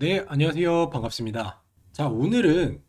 네, 안녕하세요. 반갑습니다. 자, 오늘은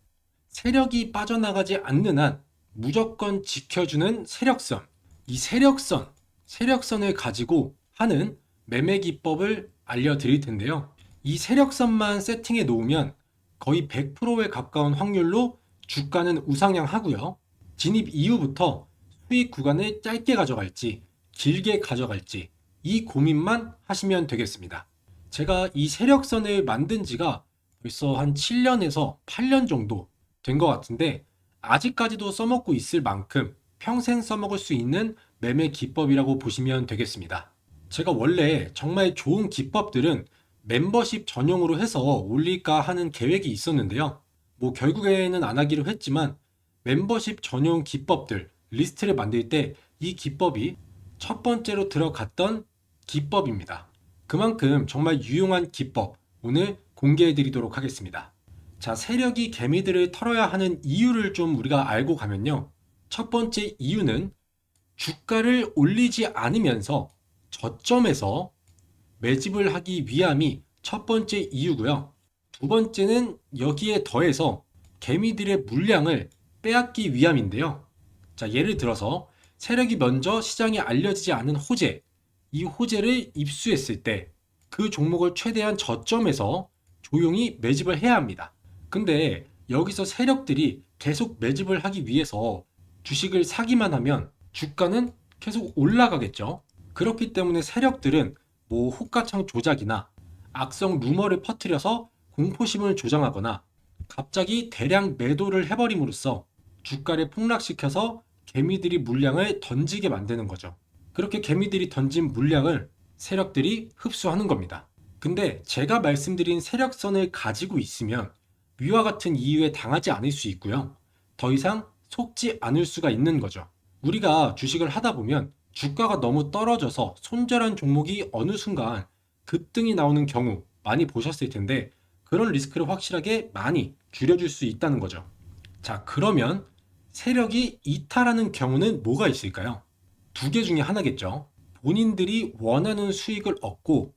세력이 빠져나가지 않는 한 무조건 지켜주는 세력선. 이 세력선을 가지고 하는 매매 기법을 알려드릴 텐데요. 이 세력선만 세팅해 놓으면 거의 100%에 가까운 확률로 주가는 우상향하고요. 진입 이후부터 수익 구간을 짧게 가져갈지, 길게 가져갈지 이 고민만 하시면 되겠습니다. 제가 이 세력선을 만든 지가 벌써 한 7년에서 8년 정도 된 것 같은데 아직까지도 써먹고 있을 만큼 평생 써먹을 수 있는 매매 기법이라고 보시면 되겠습니다. 제가 원래 정말 좋은 기법들은 멤버십 전용으로 해서 올릴까 하는 계획이 있었는데요. 뭐 결국에는 안 하기로 했지만 멤버십 전용 기법들 리스트를 만들 때 이 기법이 첫 번째로 들어갔던 기법입니다. 그만큼 정말 유용한 기법 오늘 공개해 드리도록 하겠습니다. 자, 세력이 개미들을 털어야 하는 이유를 좀 우리가 알고 가면요. 첫 번째 이유는 주가를 올리지 않으면서 저점에서 매집을 하기 위함이 첫 번째 이유고요. 두 번째는 여기에 더해서 개미들의 물량을 빼앗기 위함인데요. 자, 예를 들어서 세력이 먼저 시장에 알려지지 않은 호재, 이 호재를 입수했을 때 그 종목을 최대한 저점에서 조용히 매집을 해야 합니다. 근데 여기서 세력들이 계속 매집을 하기 위해서 주식을 사기만 하면 주가는 계속 올라가겠죠. 그렇기 때문에 세력들은 뭐 호가창 조작이나 악성 루머를 퍼뜨려서 공포심을 조장하거나 갑자기 대량 매도를 해버림으로써 주가를 폭락시켜서 개미들이 물량을 던지게 만드는 거죠. 그렇게 개미들이 던진 물량을 세력들이 흡수하는 겁니다. 근데 제가 말씀드린 세력선을 가지고 있으면 위와 같은 이유에 당하지 않을 수 있고요. 더 이상 속지 않을 수가 있는 거죠. 우리가 주식을 하다 보면 주가가 너무 떨어져서 손절한 종목이 어느 순간 급등이 나오는 경우 많이 보셨을 텐데 그런 리스크를 확실하게 많이 줄여줄 수 있다는 거죠. 자, 그러면 세력이 이탈하는 경우는 뭐가 있을까요? 두 개 중에 하나겠죠. 본인들이 원하는 수익을 얻고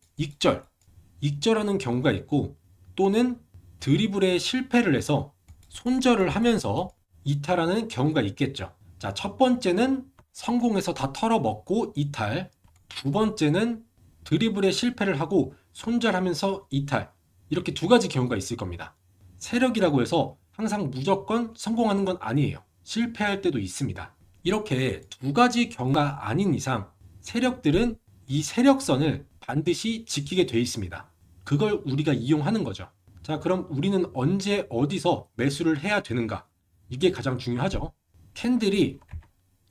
익절하는 경우가 있고 또는 드리블에 실패를 해서 손절을 하면서 이탈하는 경우가 있겠죠. 자, 첫 번째는 성공해서 다 털어먹고 이탈. 두 번째는 드리블에 실패를 하고 손절하면서 이탈. 이렇게 두 가지 경우가 있을 겁니다. 세력이라고 해서 항상 무조건 성공하는 건 아니에요. 실패할 때도 있습니다. 이렇게 두 가지 경우가 아닌 이상 세력들은 이 세력선을 반드시 지키게 돼 있습니다. 그걸 우리가 이용하는 거죠. 자, 그럼 우리는 언제 어디서 매수를 해야 되는가? 이게 가장 중요하죠. 캔들이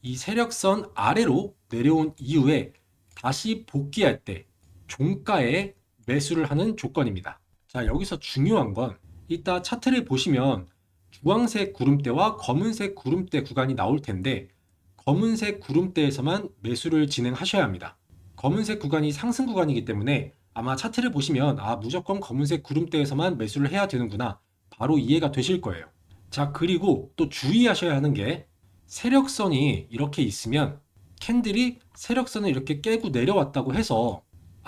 이 세력선 아래로 내려온 이후에 다시 복귀할 때 종가에 매수를 하는 조건입니다. 자, 여기서 중요한 건 이따 차트를 보시면 주황색 구름대와 검은색 구름대 구간이 나올 텐데 검은색 구름대에서만 매수를 진행하셔야 합니다. 검은색 구간이 상승 구간이기 때문에 아마 차트를 보시면 무조건 검은색 구름대에서만 매수를 해야 되는구나 바로 이해가 되실 거예요. 자, 그리고 또 주의하셔야 하는 게 세력선이 이렇게 있으면 캔들이 세력선을 이렇게 깨고 내려왔다고 해서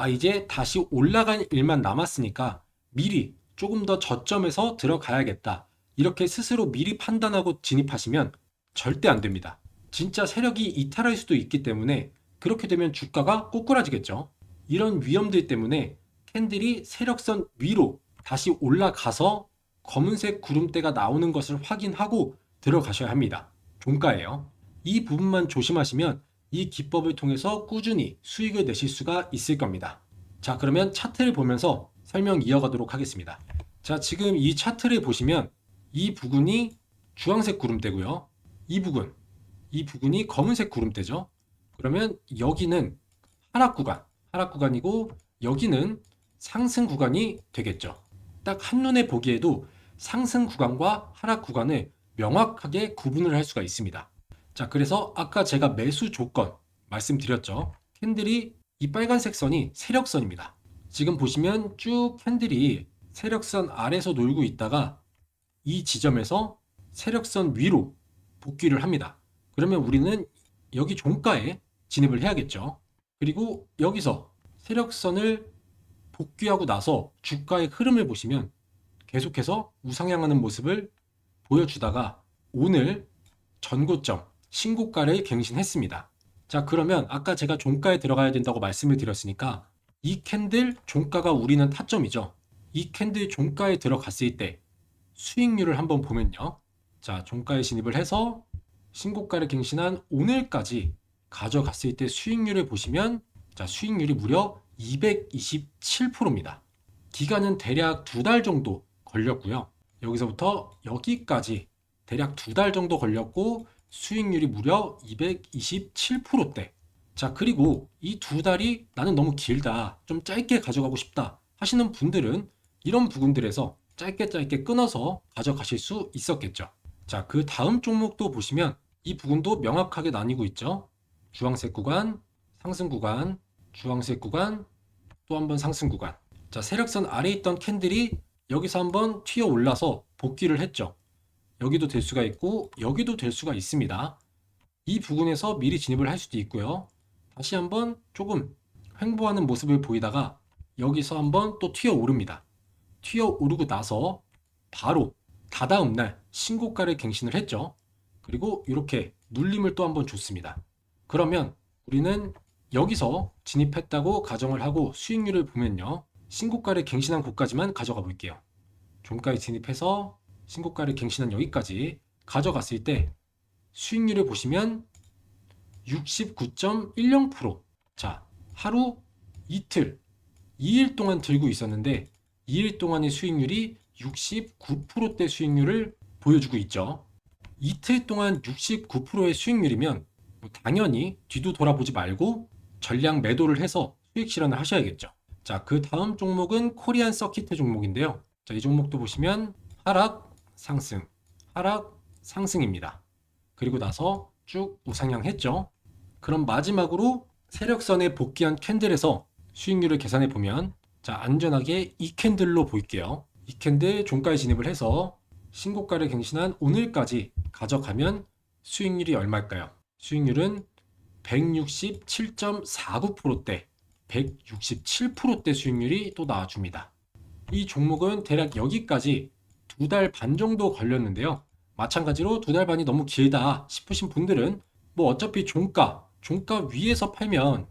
이제 다시 올라갈 일만 남았으니까 미리 조금 더 저점에서 들어가야겠다. 이렇게 스스로 미리 판단하고 진입하시면 절대 안 됩니다. 진짜 세력이 이탈할 수도 있기 때문에 그렇게 되면 주가가 꼬꾸라지겠죠. 이런 위험들 때문에 캔들이 세력선 위로 다시 올라가서 검은색 구름대가 나오는 것을 확인하고 들어가셔야 합니다. 종가예요. 이 부분만 조심하시면 이 기법을 통해서 꾸준히 수익을 내실 수가 있을 겁니다. 자, 그러면 차트를 보면서 설명 이어가도록 하겠습니다. 자, 지금 이 차트를 보시면 이 부분이 주황색 구름대고요. 이 부분이 검은색 구름대죠. 그러면 여기는 하락 구간이고 여기는 상승 구간이 되겠죠. 딱 한눈에 보기에도 상승 구간과 하락 구간을 명확하게 구분을 할 수가 있습니다. 자, 그래서 아까 제가 매수 조건 말씀드렸죠. 캔들이 이 빨간색 선이 세력선입니다. 지금 보시면 쭉 캔들이 세력선 아래서 놀고 있다가 이 지점에서 세력선 위로 복귀를 합니다. 그러면 우리는 여기 종가에 진입을 해야겠죠. 그리고 여기서 세력선을 복귀하고 나서 주가의 흐름을 보시면 계속해서 우상향하는 모습을 보여주다가 오늘 전고점 신고가를 갱신했습니다. 자, 그러면 아까 제가 종가에 들어가야 된다고 말씀을 드렸으니까 이 캔들 종가가 우리는 타점이죠. 이 캔들 종가에 들어갔을 때 수익률을 한번 보면요. 자, 종가에 진입을 해서 신고가를 갱신한 오늘까지 가져갔을 때 수익률을 보시면 자, 수익률이 무려 227%입니다. 기간은 대략 2달 정도 걸렸고요. 여기서부터 여기까지 대략 2달 정도 걸렸고 수익률이 무려 227%대. 자, 그리고 이 2달이 나는 너무 길다, 좀 짧게 가져가고 싶다 하시는 분들은 이런 부분들에서 짧게 끊어서 가져가실 수 있었겠죠. 자, 그 다음 종목도 보시면 이 부분도 명확하게 나뉘고 있죠. 주황색 구간, 상승 구간, 주황색 구간, 또 한번 상승 구간. 자, 세력선 아래에 있던 캔들이 여기서 한번 튀어 올라서 복귀를 했죠. 여기도 될 수가 있고 여기도 될 수가 있습니다. 이 부분에서 미리 진입을 할 수도 있고요. 다시 한번 조금 횡보하는 모습을 보이다가 여기서 한번 또 튀어 오릅니다. 튀어 오르고 나서 바로 다다음 날 신고가를 갱신을 했죠. 그리고 이렇게 눌림을 또 한번 줬습니다. 그러면 우리는 여기서 진입했다고 가정을 하고 수익률을 보면요. 신고가를 갱신한 곳까지만 가져가 볼게요. 종가에 진입해서 신고가를 갱신한 여기까지 가져갔을 때 수익률을 보시면 69.10%. 자, 하루 이틀, 2일 동안 들고 있었는데 2일 동안의 수익률이 69%대 수익률을 보여주고 있죠. 이틀 동안 69%의 수익률이면 당연히 뒤도 돌아보지 말고 전량 매도를 해서 수익 실현을 하셔야겠죠. 자, 그 다음 종목은 코리안 서키트 종목인데요. 자, 이 종목도 보시면 하락, 상승, 하락, 상승입니다. 그리고 나서 쭉 우상향했죠. 그럼 마지막으로 세력선에 복귀한 캔들에서 수익률을 계산해 보면 자, 안전하게 이 캔들로 볼게요. 이 캔들 종가에 진입을 해서 신고가를 갱신한 오늘까지 가져가면 수익률이 얼마일까요? 수익률은 167.49%대, 167%대 수익률이 또 나와줍니다. 이 종목은 대략 여기까지 2달 반 정도 걸렸는데요. 마찬가지로 2달 반이 너무 길다 싶으신 분들은 뭐 어차피 종가 위에서 팔면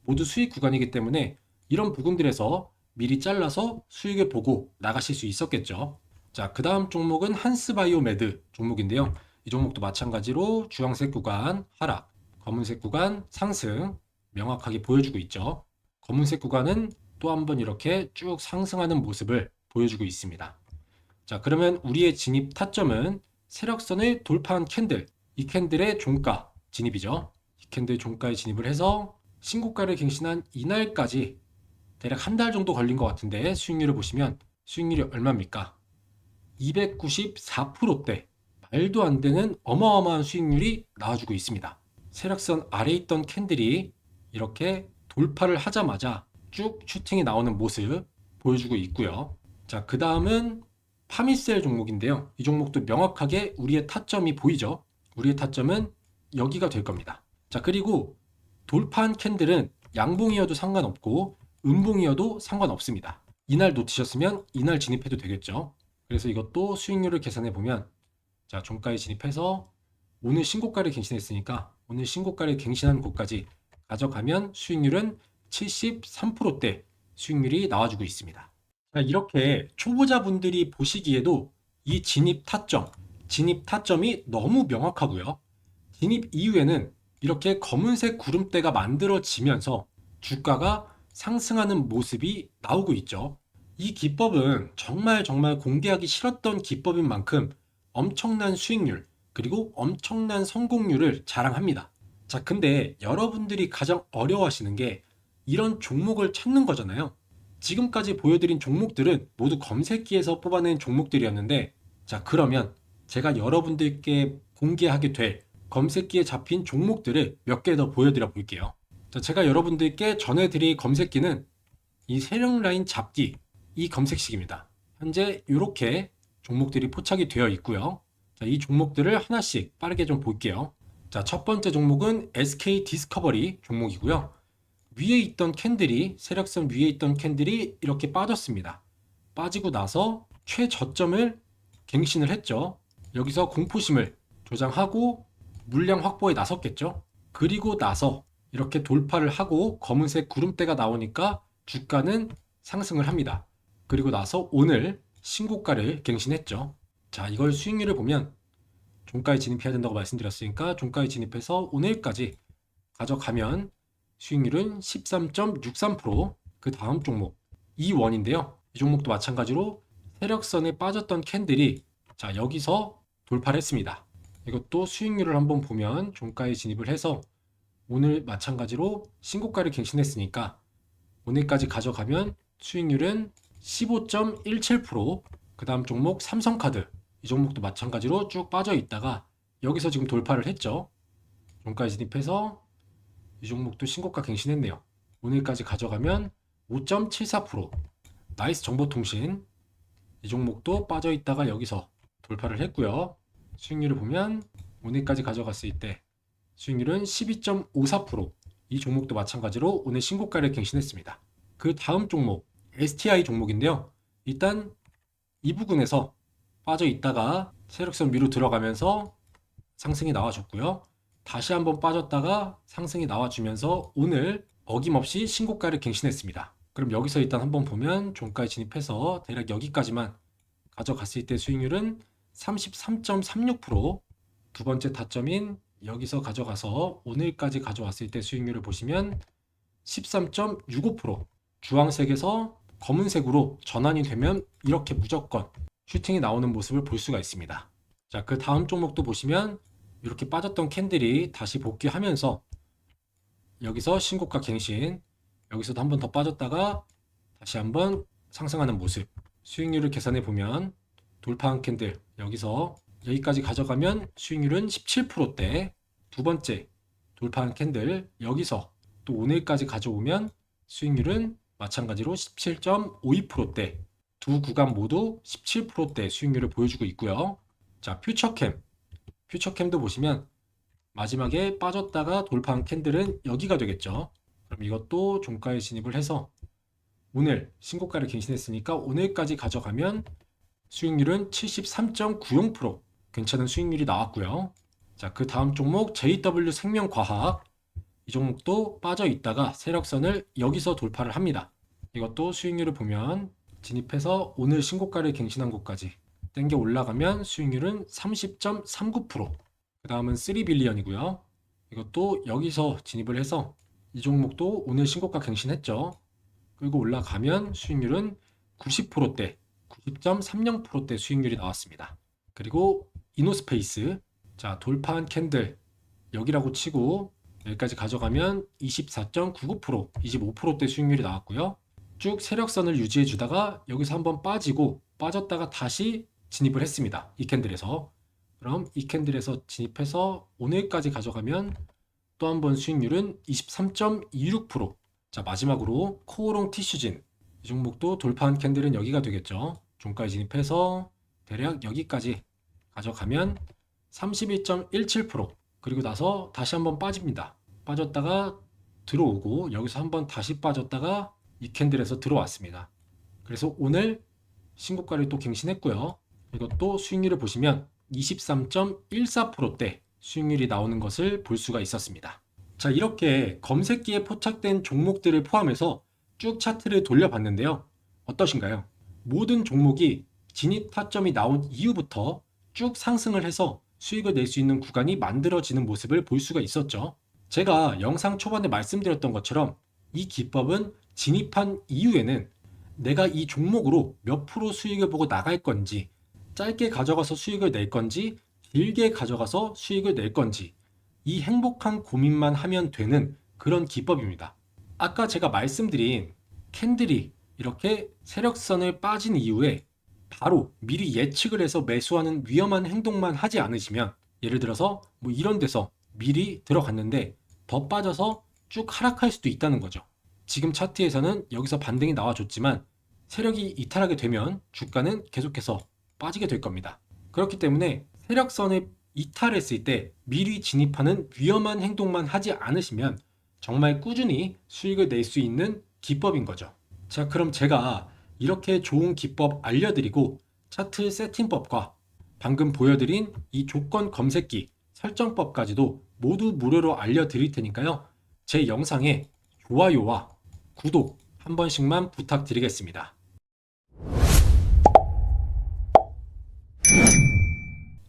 모두 수익 구간이기 때문에 이런 부분들에서 미리 잘라서 수익을 보고 나가실 수 있었겠죠. 자, 그 다음 종목은 한스바이오메드 종목인데요. 이 종목도 마찬가지로 주황색 구간 하락, 검은색 구간 상승 명확하게 보여주고 있죠. 검은색 구간은 또 한번 이렇게 쭉 상승하는 모습을 보여주고 있습니다. 자, 그러면 우리의 진입 타점은 세력선을 돌파한 캔들, 이 캔들의 종가 진입이죠. 이 캔들 종가에 진입을 해서 신고가를 갱신한 이날까지 대략 한 달 정도 걸린 것 같은데 수익률을 보시면 수익률이 얼마입니까? 294%대, 말도 안 되는 어마어마한 수익률이 나와주고 있습니다. 세력선 아래에 있던 캔들이 이렇게 돌파를 하자마자 쭉 슈팅이 나오는 모습 보여주고 있고요. 자, 그 다음은 파미셀 종목인데요. 이 종목도 명확하게 우리의 타점이 보이죠. 우리의 타점은 여기가 될 겁니다. 자, 그리고 돌파한 캔들은 양봉이어도 상관없고 음봉이어도 상관없습니다. 이날 놓치셨으면 이날 진입해도 되겠죠. 그래서 이것도 수익률을 계산해 보면 자, 종가에 진입해서 오늘 신고가를 갱신했으니까 오늘 신고가를 갱신한 곳까지 가져가면 수익률은 73%대 수익률이 나와주고 있습니다. 자, 이렇게 초보자분들이 보시기에도 이 진입 타점이 너무 명확하고요. 진입 이후에는 이렇게 검은색 구름대가 만들어지면서 주가가 상승하는 모습이 나오고 있죠. 이 기법은 정말 공개하기 싫었던 기법인 만큼 엄청난 수익률 그리고 엄청난 성공률을 자랑합니다. 자, 근데 여러분들이 가장 어려워하시는 게 이런 종목을 찾는 거잖아요. 지금까지 보여드린 종목들은 모두 검색기에서 뽑아낸 종목들이었는데 자, 그러면 제가 여러분들께 공개하게 될 검색기에 잡힌 종목들을 몇 개 더 보여드려 볼게요. 자, 제가 여러분들께 전해드릴 검색기는 이 세력 라인 잡기 이 검색식입니다. 현재 이렇게 종목들이 포착이 되어 있고요. 자, 이 종목들을 하나씩 빠르게 좀 볼게요. 자, 첫 번째 종목은 SK 디스커버리 종목이고요. 위에 있던 캔들이 세력선 위에 있던 캔들이 이렇게 빠졌습니다. 빠지고 나서 최저점을 갱신을 했죠. 여기서 공포심을 조장하고 물량 확보에 나섰겠죠. 그리고 나서 이렇게 돌파를 하고 검은색 구름대가 나오니까 주가는 상승을 합니다. 그리고 나서 오늘 신고가를 갱신했죠. 자, 이걸 수익률을 보면 종가에 진입해야 된다고 말씀드렸으니까 종가에 진입해서 오늘까지 가져가면 수익률은 13.63%. 그 다음 종목 이원인데요. 이 종목도 마찬가지로 세력선에 빠졌던 캔들이 자 여기서 돌파를 했습니다. 이것도 수익률을 한번 보면 종가에 진입을 해서 오늘 마찬가지로 신고가를 갱신했으니까 오늘까지 가져가면 수익률은 15.17%. 그 다음 종목 삼성카드, 이 종목도 마찬가지로 쭉 빠져 있다가 여기서 지금 돌파를 했죠. 종가에 진입해서 이 종목도 신고가 갱신했네요. 오늘까지 가져가면 5.74%. 나이스 정보통신, 이 종목도 빠져 있다가 여기서 돌파를 했고요. 수익률을 보면 오늘까지 가져갔을 때 수익률은 12.54%. 이 종목도 마찬가지로 오늘 신고가를 갱신했습니다. 그 다음 종목 STI 종목인데요. 일단 이 부근에서 빠져 있다가 세력선 위로 들어가면서 상승이 나와줬고요. 다시 한번 빠졌다가 상승이 나와주면서 오늘 어김없이 신고가를 갱신했습니다. 그럼 여기서 일단 한번 보면 종가에 진입해서 대략 여기까지만 가져갔을 때 수익률은 33.36%. 두 번째 타점인 여기서 가져가서 오늘까지 가져왔을 때 수익률을 보시면 13.65%. 주황색에서 검은색으로 전환이 되면 이렇게 무조건 슈팅이 나오는 모습을 볼 수가 있습니다. 자, 그 다음 종목도 보시면 이렇게 빠졌던 캔들이 다시 복귀하면서 여기서 신고가 갱신, 여기서도 한번 더 빠졌다가 다시 한번 상승하는 모습. 수익률을 계산해 보면 돌파한 캔들 여기서 여기까지 가져가면 수익률은 17%대. 두 번째 돌파한 캔들 여기서 또 오늘까지 가져오면 수익률은 마찬가지로 17.52%대. 두 구간 모두 17%대 수익률을 보여주고 있고요. 자, 퓨처캠도 보시면 마지막에 빠졌다가 돌파한 캔들은 여기가 되겠죠. 그럼 이것도 종가에 진입을 해서 오늘 신고가를 갱신했으니까 오늘까지 가져가면 수익률은 73.90%. 괜찮은 수익률이 나왔고요. 자, 그 다음 종목 JW 생명과학, 이 종목도 빠져 있다가 세력선을 여기서 돌파를 합니다. 이것도 수익률을 보면 진입해서 오늘 신고가를 갱신한 곳까지 땡겨 올라가면 수익률은 30.39%. 그 다음은 3빌리언이고요. 이것도 여기서 진입을 해서 이 종목도 오늘 신고가 갱신했죠. 그리고 올라가면 수익률은 90%대, 90.30%대 수익률이 나왔습니다. 그리고 이노스페이스, 자 돌파한 캔들 여기라고 치고 여기까지 가져가면 24.99%, 25%대 수익률이 나왔고요. 쭉 세력선을 유지해 주다가 여기서 한번 빠지고 빠졌다가 다시 진입을 했습니다. 이 캔들에서. 그럼 이 캔들에서 진입해서 오늘까지 가져가면 또 한 번 수익률은 23.26%. 자, 마지막으로 코오롱 티슈진, 이 종목도 돌파한 캔들은 여기가 되겠죠. 종가에 진입해서 대략 여기까지 가져가면 31.17%. 그리고 나서 다시 한번 빠집니다. 빠졌다가 들어오고 여기서 한번 다시 빠졌다가 이 캔들에서 들어왔습니다. 그래서 오늘 신고가를 또 갱신했고요. 이것도 수익률을 보시면 23.14%대 수익률이 나오는 것을 볼 수가 있었습니다. 자, 이렇게 검색기에 포착된 종목들을 포함해서 쭉 차트를 돌려봤는데요. 어떠신가요? 모든 종목이 진입 타점이 나온 이후부터 쭉 상승을 해서 수익을 낼 수 있는 구간이 만들어지는 모습을 볼 수가 있었죠. 제가 영상 초반에 말씀드렸던 것처럼 이 기법은 진입한 이후에는 내가 이 종목으로 몇 프로 수익을 보고 나갈 건지, 짧게 가져가서 수익을 낼 건지, 길게 가져가서 수익을 낼 건지, 이 행복한 고민만 하면 되는 그런 기법입니다. 아까 제가 말씀드린 캔들이 이렇게 세력선을 빠진 이후에 바로 미리 예측을 해서 매수하는 위험한 행동만 하지 않으시면, 예를 들어서 뭐 이런 데서 미리 들어갔는데 더 빠져서 쭉 하락할 수도 있다는 거죠. 지금 차트에서는 여기서 반등이 나와줬지만 세력이 이탈하게 되면 주가는 계속해서 빠지게 될 겁니다. 그렇기 때문에 세력선을 이탈했을 때 미리 진입하는 위험한 행동만 하지 않으시면 정말 꾸준히 수익을 낼 수 있는 기법인 거죠. 자, 그럼 제가 이렇게 좋은 기법 알려드리고 차트 세팅법과 방금 보여드린 이 조건 검색기 설정법까지도 모두 무료로 알려드릴 테니까요. 제 영상에 좋아요와 구독 한 번씩만 부탁드리겠습니다.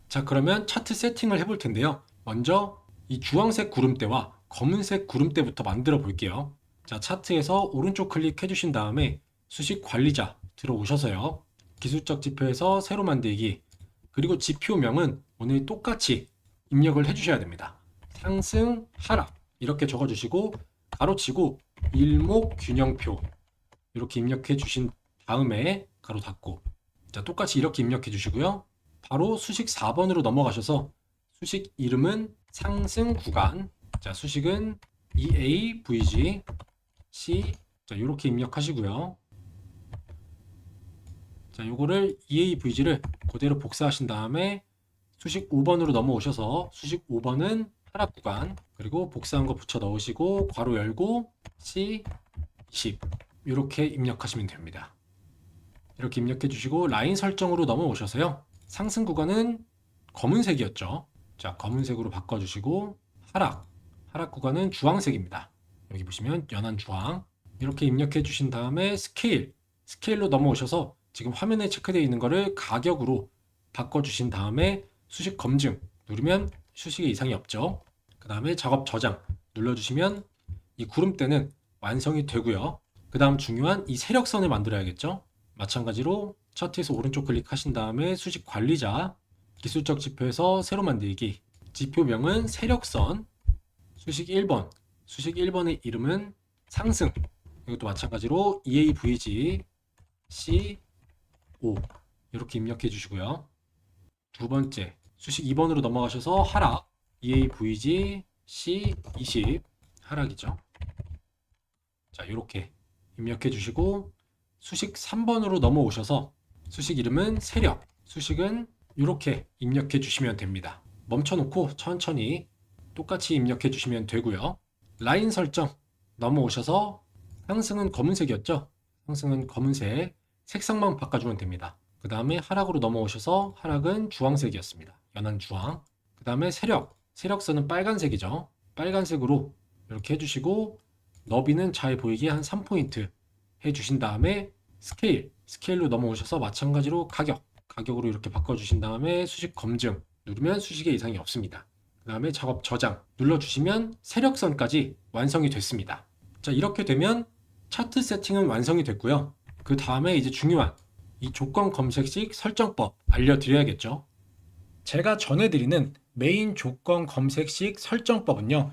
자, 그러면 차트 세팅을 해볼 텐데요. 먼저 이 주황색 구름대와 검은색 구름대부터 만들어 볼게요. 자, 차트에서 오른쪽 클릭해 주신 다음에 수식 관리자 들어오셔서요. 기술적 지표에서 새로 만들기, 그리고 지표명은 오늘 똑같이 입력을 해 주셔야 됩니다. 상승, 하락 이렇게 적어 주시고 가로치고 일목균형표 이렇게 입력해 주신 다음에 가로 닫고, 자, 똑같이 이렇게 입력해 주시고요. 바로 수식 4번으로 넘어가셔서 수식 이름은 상승 구간, 자, 수식은 EA, VG, C, 자, 이렇게 입력하시고요. 자, 요거를 EA, VG를 그대로 복사하신 다음에 수식 5번으로 넘어오셔서 수식 5번은 하락 구간, 그리고 복사한 거 붙여 넣으시고 괄호 열고 C, 20 이렇게 입력하시면 됩니다. 이렇게 입력해 주시고 라인 설정으로 넘어오셔서요. 상승 구간은 검은색이었죠. 자, 검은색으로 바꿔주시고 하락 구간은 주황색입니다. 여기 보시면 연한 주황 이렇게 입력해 주신 다음에 스케일로 넘어오셔서 지금 화면에 체크되어 있는 거를 가격으로 바꿔주신 다음에 수식 검증 누르면 수식에 이상이 없죠. 그 다음에 작업 저장 눌러주시면 이 구름대는 완성이 되고요. 그 다음 중요한 이 세력선을 만들어야겠죠. 마찬가지로 차트에서 오른쪽 클릭하신 다음에 수식 관리자, 기술적 지표에서 새로 만들기, 지표명은 세력선, 수식 1번, 수식 1번의 이름은 상승, 이것도 마찬가지로 EAVG, C5 이렇게 입력해 주시고요. 두 번째, 수식 2번으로 넘어가셔서 하락, EAVG, C20 하락이죠. 자, 이렇게 입력해 주시고 수식 3번으로 넘어오셔서 수식 이름은 세력, 수식은 이렇게 입력해 주시면 됩니다. 멈춰놓고 천천히 똑같이 입력해 주시면 되고요. 라인 설정 넘어오셔서 상승은 검은색이었죠. 상승은 검은색, 색상만 바꿔주면 됩니다. 그 다음에 하락으로 넘어오셔서 하락은 주황색이었습니다. 연한 주황. 그 다음에 세력선은 빨간색이죠. 빨간색으로 이렇게 해주시고 너비는 잘 보이게 한 3포인트 해주신 다음에 스케일로 넘어오셔서 마찬가지로 가격으로 이렇게 바꿔주신 다음에 수식 검증 누르면 수식에 이상이 없습니다. 그 다음에 작업 저장 눌러주시면 세력선까지 완성이 됐습니다. 자, 이렇게 되면 차트 세팅은 완성이 됐고요. 그 다음에 이제 중요한 이 조건 검색식 설정법 알려드려야겠죠. 제가 전해드리는 메인 조건 검색식 설정법은요,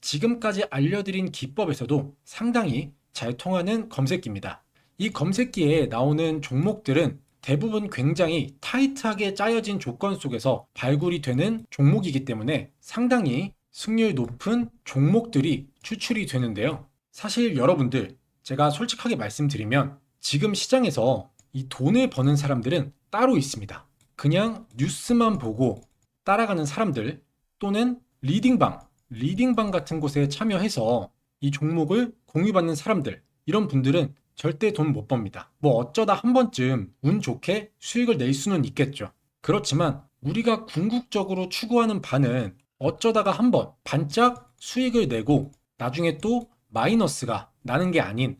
지금까지 알려드린 기법에서도 상당히 잘 통하는 검색기입니다. 이 검색기에 나오는 종목들은 대부분 굉장히 타이트하게 짜여진 조건 속에서 발굴이 되는 종목이기 때문에 상당히 승률 높은 종목들이 추출이 되는데요. 사실 여러분들, 제가 솔직하게 말씀드리면 지금 시장에서 이 돈을 버는 사람들은 따로 있습니다. 그냥 뉴스만 보고 따라가는 사람들, 또는 리딩방 같은 곳에 참여해서 이 종목을 공유받는 사람들, 이런 분들은 절대 돈 못 법니다. 뭐 어쩌다 한 번쯤 운 좋게 수익을 낼 수는 있겠죠. 그렇지만 우리가 궁극적으로 추구하는 바는 어쩌다가 한 번 반짝 수익을 내고 나중에 또 마이너스가 나는 게 아닌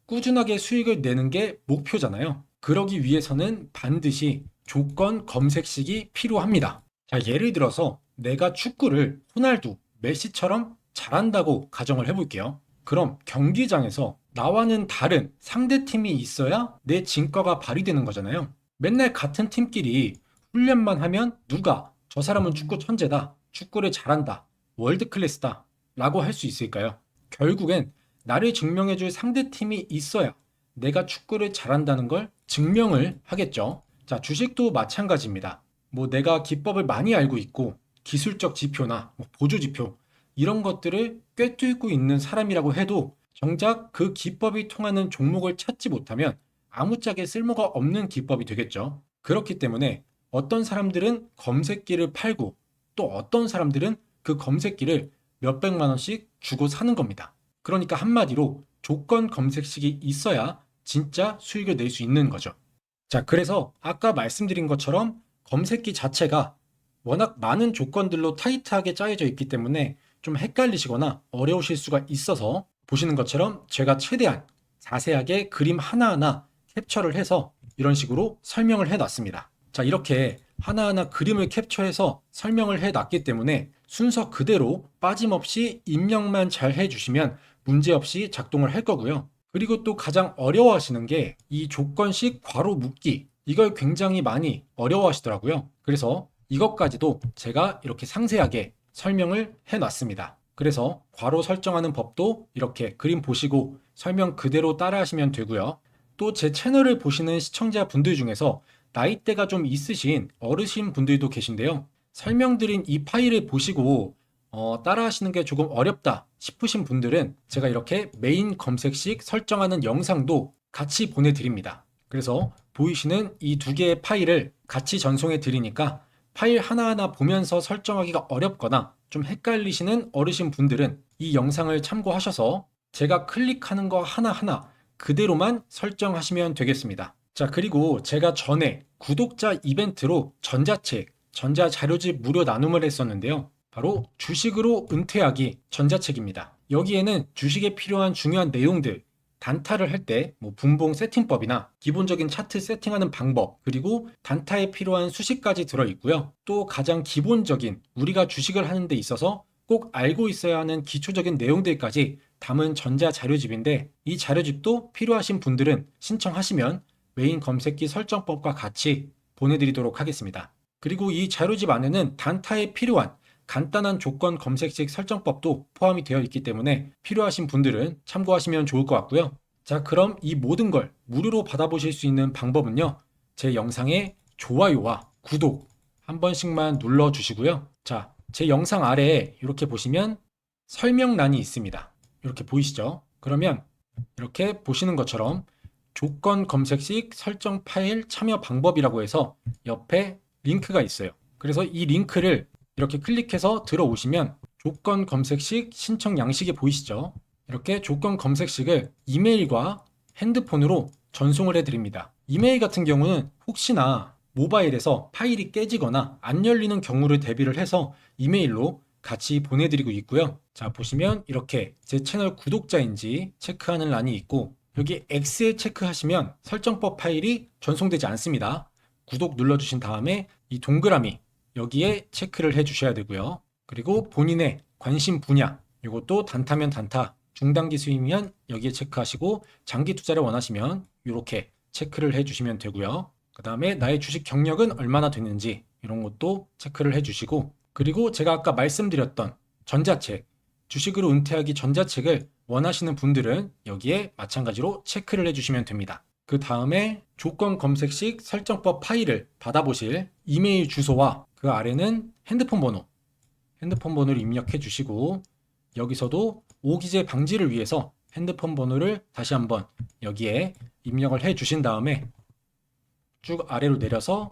꾸준하게 수익을 내는 게 목표잖아요. 그러기 위해서는 반드시 조건 검색식이 필요합니다. 자, 예를 들어서 내가 축구를 호날두, 메시처럼 잘한다고 가정을 해볼게요. 그럼 경기장에서 나와는 다른 상대팀이 있어야 내 진가가 발휘되는 거잖아요. 맨날 같은 팀끼리 훈련만 하면 누가 저 사람은 축구 천재다, 축구를 잘한다, 월드 클래스다 라고 할 수 있을까요? 결국엔 나를 증명해줄 상대팀이 있어야 내가 축구를 잘한다는 걸 증명을 하겠죠. 자, 주식도 마찬가지입니다. 뭐 내가 기법을 많이 알고 있고 기술적 지표나 보조 지표 이런 것들을 꿰뚫고 있는 사람이라고 해도 정작 그 기법이 통하는 종목을 찾지 못하면 아무짝에 쓸모가 없는 기법이 되겠죠. 그렇기 때문에 어떤 사람들은 검색기를 팔고 또 어떤 사람들은 그 검색기를 몇백만 원씩 주고 사는 겁니다. 그러니까 한마디로 조건 검색식이 있어야 진짜 수익을 낼 수 있는 거죠. 자, 그래서 아까 말씀드린 것처럼 검색기 자체가 워낙 많은 조건들로 타이트하게 짜여져 있기 때문에 좀 헷갈리시거나 어려우실 수가 있어서 보시는 것처럼 제가 최대한 자세하게 그림 하나하나 캡처를 해서 이런 식으로 설명을 해놨습니다. 자, 이렇게 하나하나 그림을 캡처해서 설명을 해놨기 때문에 순서 그대로 빠짐없이 입력만 잘 해주시면 문제없이 작동을 할 거고요. 그리고 또 가장 어려워하시는 게 이 조건식 괄호 묶기, 이걸 굉장히 많이 어려워하시더라고요. 그래서 이것까지도 제가 이렇게 상세하게 설명을 해놨습니다. 그래서 괄호 설정하는 법도 이렇게 그림 보시고 설명 그대로 따라 하시면 되고요. 또 제 채널을 보시는 시청자분들 중에서 나이대가 좀 있으신 어르신 분들도 계신데요. 설명드린 이 파일을 보시고 따라 하시는 게 조금 어렵다 싶으신 분들은 제가 이렇게 메인 검색식 설정하는 영상도 같이 보내드립니다. 그래서 보이시는 이 두 개의 파일을 같이 전송해 드리니까 파일 하나하나 보면서 설정하기가 어렵거나 좀 헷갈리시는 어르신 분들은 이 영상을 참고하셔서 제가 클릭하는 거 하나하나 그대로만 설정하시면 되겠습니다. 자, 그리고 제가 전에 구독자 이벤트로 전자책, 전자자료집 무료 나눔을 했었는데요. 바로 주식으로 은퇴하기 전자책입니다. 여기에는 주식에 필요한 중요한 내용들, 단타를 할 때 분봉 세팅법이나 기본적인 차트 세팅하는 방법, 그리고 단타에 필요한 수식까지 들어있고요. 또 가장 기본적인 우리가 주식을 하는 데 있어서 꼭 알고 있어야 하는 기초적인 내용들까지 담은 전자자료집인데, 이 자료집도 필요하신 분들은 신청하시면 메인 검색기 설정법과 같이 보내드리도록 하겠습니다. 그리고 이 자료집 안에는 단타에 필요한 간단한 조건 검색식 설정법도 포함이 되어 있기 때문에 필요하신 분들은 참고하시면 좋을 것 같고요. 자, 그럼 이 모든 걸 무료로 받아보실 수 있는 방법은요, 제 영상에 좋아요와 구독 한 번씩만 눌러주시고요. 자, 제 영상 아래에 이렇게 보시면 설명란이 있습니다. 이렇게 보이시죠? 그러면 이렇게 보시는 것처럼 조건 검색식 설정 파일 참여 방법이라고 해서 옆에 링크가 있어요. 그래서 이 링크를 이렇게 클릭해서 들어오시면 조건 검색식 신청 양식이 보이시죠? 이렇게 조건 검색식을 이메일과 핸드폰으로 전송을 해드립니다. 이메일 같은 경우는 혹시나 모바일에서 파일이 깨지거나 안 열리는 경우를 대비를 해서 이메일로 같이 보내드리고 있고요. 자, 보시면 이렇게 제 채널 구독자인지 체크하는 란이 있고, 여기 X에 체크하시면 설정법 파일이 전송되지 않습니다. 구독 눌러주신 다음에 이 동그라미 여기에 체크를 해주셔야 되고요. 그리고 본인의 관심 분야, 이것도 단타면 단타, 중단기 수익이면 여기에 체크하시고, 장기 투자를 원하시면 이렇게 체크를 해주시면 되고요. 그 다음에 나의 주식 경력은 얼마나 됐는지 이런 것도 체크를 해주시고, 그리고 제가 아까 말씀드렸던 전자책, 주식으로 은퇴하기 전자책을 원하시는 분들은 여기에 마찬가지로 체크를 해주시면 됩니다. 그 다음에 조건 검색식 설정법 파일을 받아보실 이메일 주소와 그 아래는 핸드폰 번호를 입력해 주시고, 여기서도 오기재 방지를 위해서 핸드폰 번호를 다시 한번 여기에 입력을 해 주신 다음에 쭉 아래로 내려서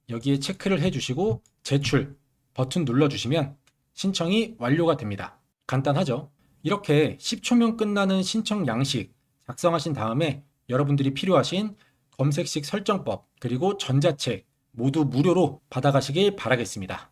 여기에 체크를 해 주시고 제출 버튼 눌러 주시면 신청이 완료가 됩니다. 간단하죠? 이렇게 10초면 끝나는 신청 양식 작성하신 다음에 여러분들이 필요하신 검색식 설정법 그리고 전자책 모두 무료로 받아가시길 바라겠습니다.